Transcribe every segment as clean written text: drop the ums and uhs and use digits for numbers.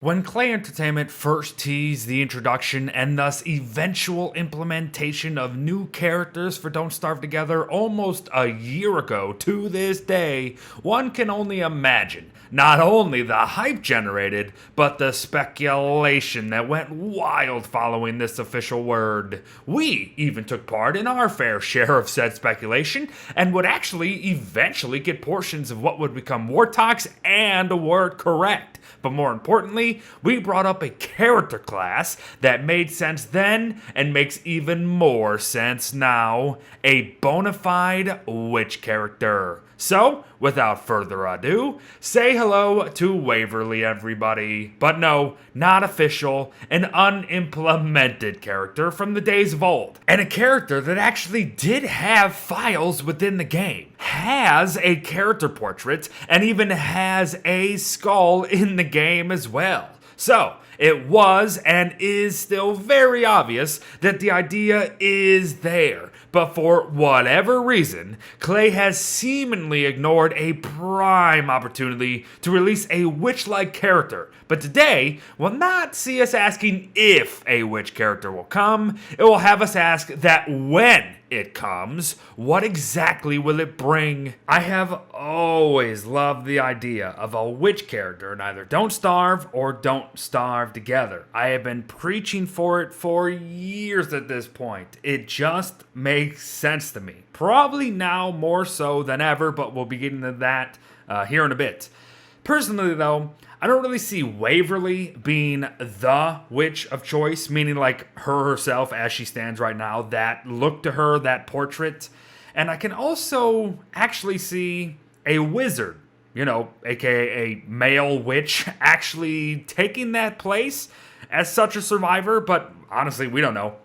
When Clay Entertainment first teased the introduction and thus eventual implementation of new characters for Don't Starve Together almost a year ago to this day, one can only imagine not only the hype generated, but the speculation that went wild following this official word. We even took part in our fair share of said speculation and would actually eventually get portions of what would become War Talks and Word Correct. But more importantly, we brought up a character class that made sense then and makes even more sense now. A bona fide witch character. So, without further ado, say hello to Waverly, everybody. But no, not official, an unimplemented character from the days of old. And a character that actually did have files within the game. Has a character portrait, and even has a skull in the game as well. So, it was and is still very obvious that the idea is there. But for whatever reason, Clay has seemingly ignored a prime opportunity to release a witch-like character. But today will not see us asking if a witch character will come. It will have us ask that when it comes, what exactly will it bring? I have always loved the idea of a witch character in either Don't Starve or Don't Starve Together. I have been preaching for it for years at this point. It just makes sense to me. Probably now more so than ever, but we'll be getting to that here in a bit. Personally, though, I don't really see Waverly being the witch of choice, meaning like her herself as she stands right now, that look to her, that portrait. And I can also actually see a wizard, aka a male witch, actually taking that place as such a survivor, but honestly, we don't know.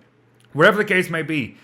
Whatever the case may be,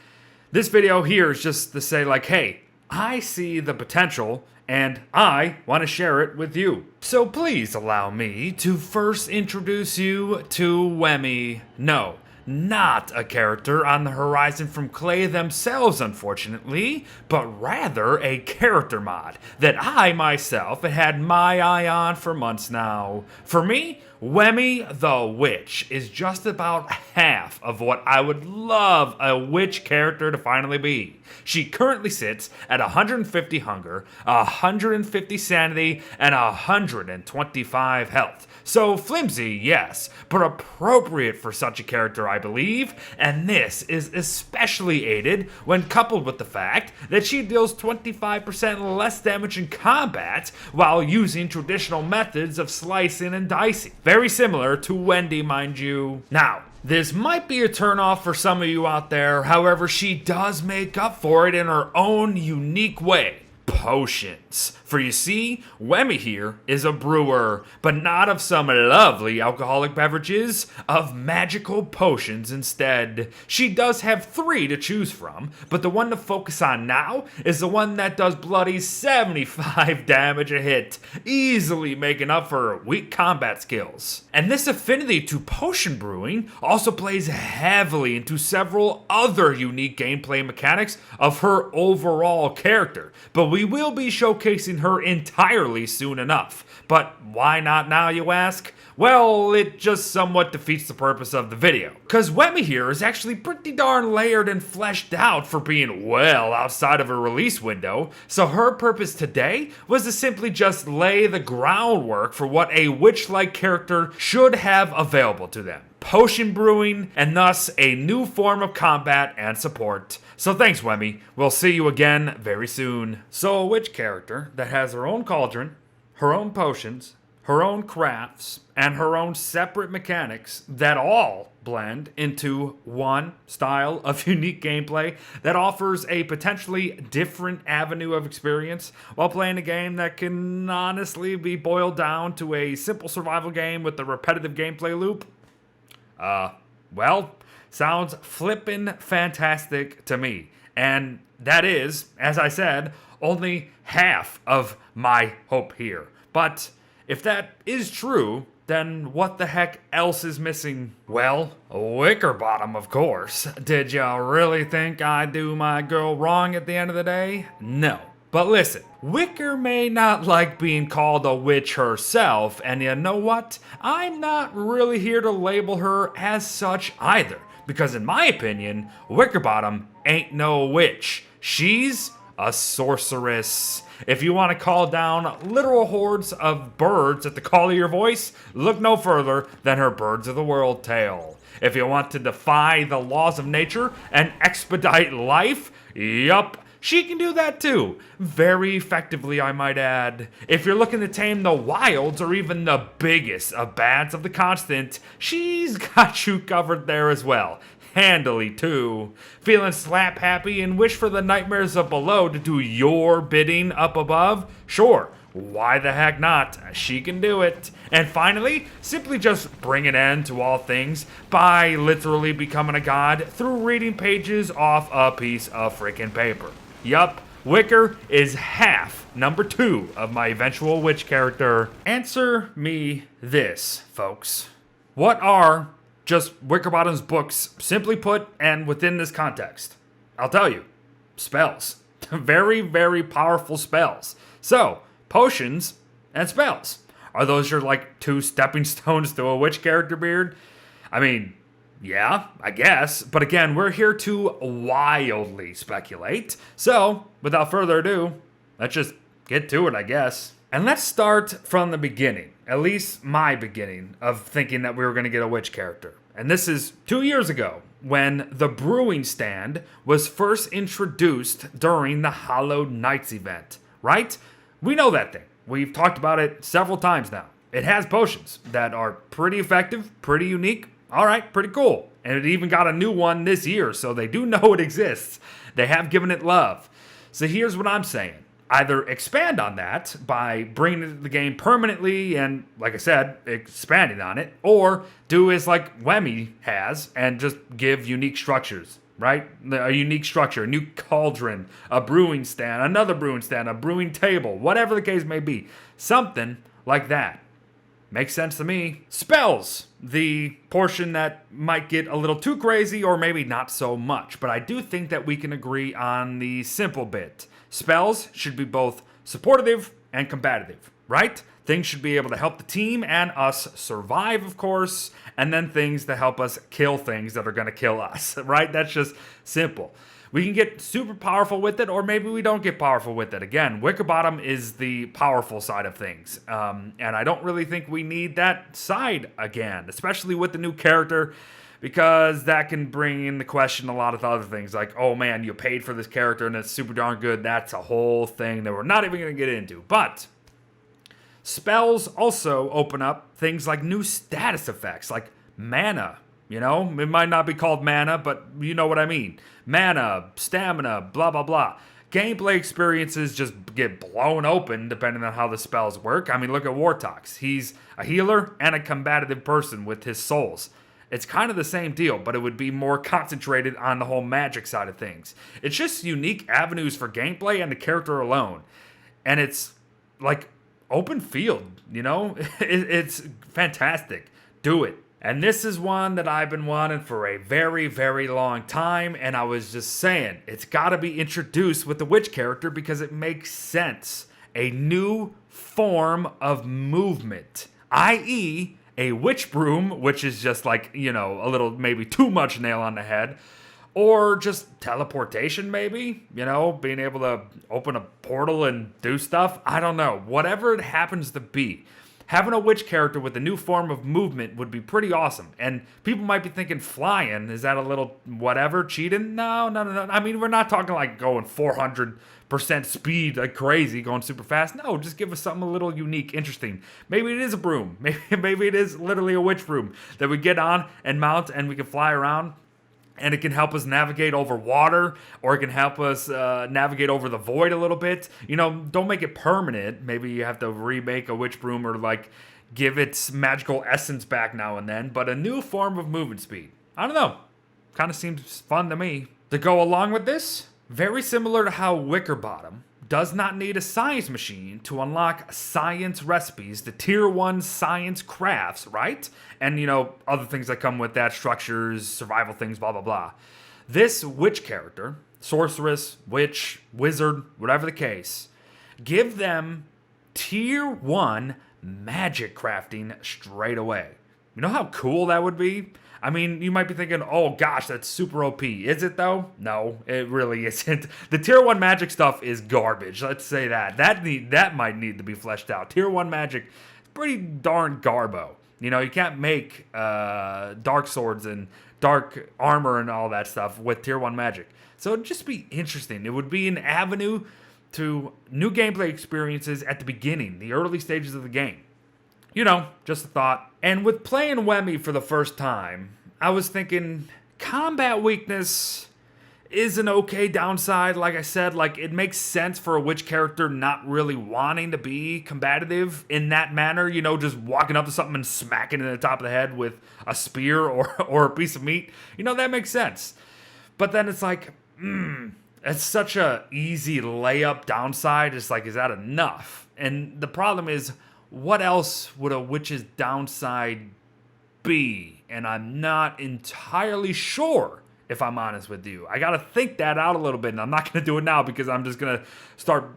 this video here is just to say like, hey, I see the potential and I want to share it with you. So please allow me to first introduce you to Wemmy. No, not a character on the horizon from Clay themselves, unfortunately, but rather a character mod that I myself have had my eye on for months now. For me, Wemmy the Witch is just about half of what I would love a witch character to finally be. She currently sits at 150 hunger, 150 sanity, and 125 health. So flimsy, yes, but appropriate for such a character, I believe, and this is especially aided when coupled with the fact that she deals 25% less damage in combat while using traditional methods of slicing and dicing. Very similar to Wendy, mind you. Now, this might be a turnoff for some of you out there, however, she does make up for it in her own unique way. Potions. For you see, Wemmy here is a brewer, but not of some lovely alcoholic beverages, of magical potions instead. She does have 3 to choose from, but the one to focus on now is the one that does bloody 75 damage a hit, easily making up for her weak combat skills. And this affinity to potion brewing also plays heavily into several other unique gameplay mechanics of her overall character, but we will be showcasing her entirely soon enough. But why not now, you ask? Well, it just somewhat defeats the purpose of the video. Cause Wemmy here is actually pretty darn layered and fleshed out for being well outside of her release window, so her purpose today was to simply just lay the groundwork for what a witch-like character should have available to them. Potion brewing, and thus a new form of combat and support. So thanks, Wemmy. We'll see you again very soon. So a witch character that has her own cauldron, her own potions, her own crafts, and her own separate mechanics that all blend into one style of unique gameplay that offers a potentially different avenue of experience while playing a game that can honestly be boiled down to a simple survival game with a repetitive gameplay loop. Well, sounds flippin' fantastic to me. And that is, as I said, only half of my hope here. But if that is true, then what the heck else is missing? Well, Wickerbottom, of course. Did ya really think I'd do my girl wrong at the end of the day? No. But listen, Wicker may not like being called a witch herself, and you know what? I'm not really here to label her as such either, because in my opinion, Wickerbottom ain't no witch. She's a sorceress. If you want to call down literal hordes of birds at the call of your voice, look no further than her Birds of the World tale. If you want to defy the laws of nature and expedite life, yup, she can do that too. Very effectively, I might add. If you're looking to tame the wilds or even the biggest of bads of the constant, she's got you covered there as well. Handily too. Feeling slap happy and wish for the nightmares up below to do your bidding up above? Sure. Why the heck not? She can do it. And finally, simply just bring an end to all things by literally becoming a god through reading pages off a piece of freaking paper. Yup, Wicker is half number 2 of my eventual witch character. Answer me this, folks. What are just Wickerbottom's books, simply put, and within this context? I'll tell you. Spells. Very, very powerful spells. So, potions and spells. Are those your, 2 stepping stones to a witch character, Beard? I mean, yeah, I guess. But again, we're here to wildly speculate. So, without further ado, let's just get to it, I guess. And let's start from the beginning. At least my beginning of thinking that we were going to get a witch character. And this is 2 years ago, when the Brewing Stand was first introduced during the Hallowed Knights event, right? We know that thing. We've talked about it several times now. It has potions that are pretty effective, pretty unique. All right, pretty cool. And it even got a new one this year, so they do know it exists. They have given it love. So here's what I'm saying. Either expand on that by bringing it to the game permanently and, like I said, expanding on it, or do as like Wemmy has and just give unique structures, right? A unique structure, a new cauldron, a brewing stand, another brewing stand, a brewing table, whatever the case may be. Something like that. Makes sense to me. Spells, the portion that might get a little too crazy or maybe not so much, but I do think that we can agree on the simple bit. Spells should be both supportive and combative, right? Things should be able to help the team and us survive, of course, and then things to help us kill things that are going to kill us, right? That's just simple. We can get super powerful with it, or maybe we don't get powerful with it. Again, Wickerbottom is the powerful side of things, and I don't really think we need that side again, especially with the new character, because that can bring in the question a lot of other things, like, oh man, you paid for this character and it's super darn good. That's a whole thing that we're not even going to get into. But spells also open up things like new status effects, like mana. You know, it might not be called mana, but you know what I mean. Mana, stamina, blah, blah, blah. Gameplay experiences just get blown open depending on how the spells work. I mean, look at Wartox. He's a healer and a combative person with his souls. It's kind of the same deal, but it would be more concentrated on the whole magic side of things. It's just unique avenues for gameplay and the character alone. And it's like open field, you know? It's fantastic. Do it. And this is one that I've been wanting for a very, very long time, and I was just saying, it's got to be introduced with the witch character because it makes sense. A new form of movement, i.e., a witch broom, which is just like, you know, a little maybe too much nail on the head, or just teleportation maybe, you know, being able to open a portal and do stuff. I don't know. Whatever it happens to be. Having a witch character with a new form of movement would be pretty awesome. And people might be thinking flying, is that a little whatever, cheating? No. I mean, we're not talking like going 400% speed like crazy, going super fast. No, just give us something a little unique, interesting. Maybe it is a broom. Maybe it is literally a witch broom that we get on and mount and we can fly around. And it can help us navigate over water, or it can help us navigate over the void a little bit. You know, don't make it permanent. Maybe you have to remake a witch broom or like give its magical essence back now and then. But a new form of movement speed. I don't know. Kind of seems fun to me. To go along with this, very similar to how Wickerbottom does not need a science machine to unlock science recipes, the tier 1 science crafts, right? And, you know, other things that come with that, structures, survival things, blah, blah, blah. This witch character, sorceress, witch, wizard, whatever the case, give them tier 1 magic crafting straight away. You know how cool that would be? I mean, you might be thinking, oh gosh, that's super OP. Is it though? No, it really isn't. The tier 1 magic stuff is garbage. Let's say that. That might need to be fleshed out. Tier 1 magic is pretty darn garbo. You know, you can't make dark swords and dark armor and all that stuff with tier 1 magic. So it'd just be interesting. It would be an avenue to new gameplay experiences at the beginning, the early stages of the game. You know, just a thought. And with playing Wemi for the first time, I was thinking combat weakness is an okay downside. Like I said, like it makes sense for a witch character not really wanting to be combative in that manner. You know, just walking up to something and smacking it in the top of the head with a spear or a piece of meat. You know, that makes sense. But then it's like, it's such a easy layup downside. It's like, is that enough? And the problem is, what else would a witch's downside be? And I'm not entirely sure, if I'm honest with you. I got to think that out a little bit, and I'm not going to do it now because I'm just going to start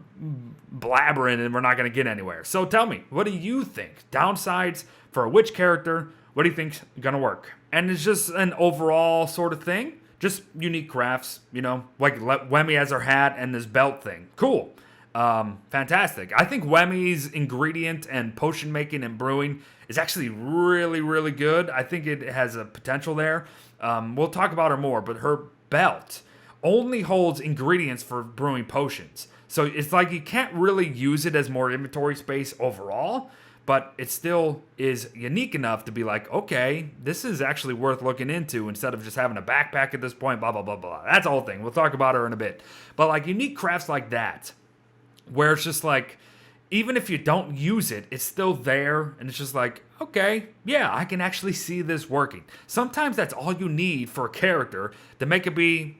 blabbering and we're not going to get anywhere. So tell me, what do you think? Downsides for a witch character, what do you think's going to work? And it's just an overall sort of thing. Just unique crafts, you know, like Wemi has her hat and this belt thing. Cool. Fantastic. I think Wemi's ingredient and potion making and brewing is actually really, really good. I think it has a potential there. We'll talk about her more, but her belt only holds ingredients for brewing potions. So it's like you can't really use it as more inventory space overall, but it still is unique enough to be like, okay, this is actually worth looking into instead of just having a backpack at this point, blah, blah, blah, blah. That's the whole thing. We'll talk about her in a bit. But like unique crafts like that, where it's just like, even if you don't use it, it's still there, and it's just like, okay, yeah, I can actually see this working. Sometimes that's all you need for a character to make it be,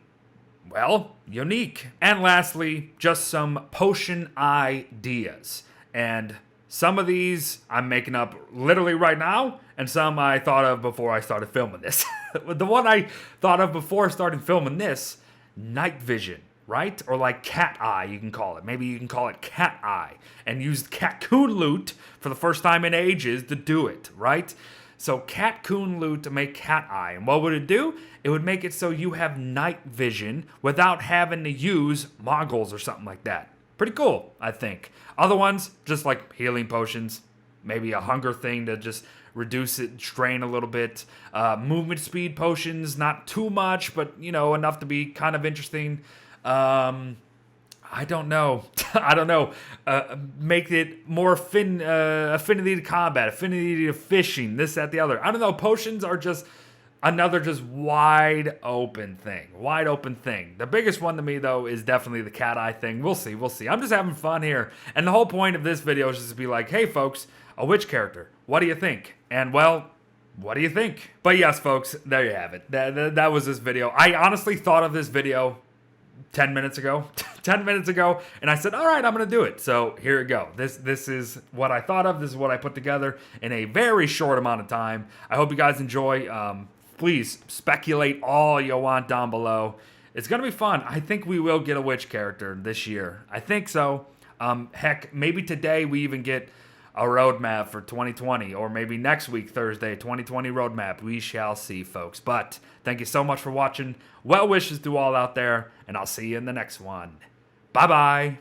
well, unique. And lastly, just some potion ideas. And some of these I'm making up literally right now, and some I thought of before I started filming this. The one I thought of before I started filming this, night vision. Right? Or like cat eye, you can call it. Maybe you can call it cat eye. And use Catcoon loot for the first time in ages to do it, right? So Catcoon loot to make cat eye. And what would it do? It would make it so you have night vision without having to use moggles or something like that. Pretty cool, I think. Other ones, just like healing potions. Maybe a hunger thing to just reduce it, strain a little bit. Movement speed potions, not too much, but, you know, enough to be kind of interesting. I don't know. Make it more affinity to combat, affinity to fishing, this, that, the other. I don't know. Potions are just another just wide open thing. The biggest one to me, though, is definitely the cat eye thing. We'll see. I'm just having fun here. And the whole point of this video is just to be like, hey, folks, a witch character. What do you think? And, well, what do you think? But yes, folks, there you have it. That was this video. I honestly thought of this video 10 minutes ago, and I said, all right, I'm going to do it. So here we go. This is what I thought of. This is what I put together in a very short amount of time. I hope you guys enjoy. Please speculate all you want down below. It's going to be fun. I think we will get a witch character this year. I think so. Heck, maybe today we even get a roadmap for 2020, or maybe next week, Thursday, 2020 roadmap. We shall see, folks. But thank you so much for watching. Well wishes to all out there, and I'll see you in the next one. Bye-bye.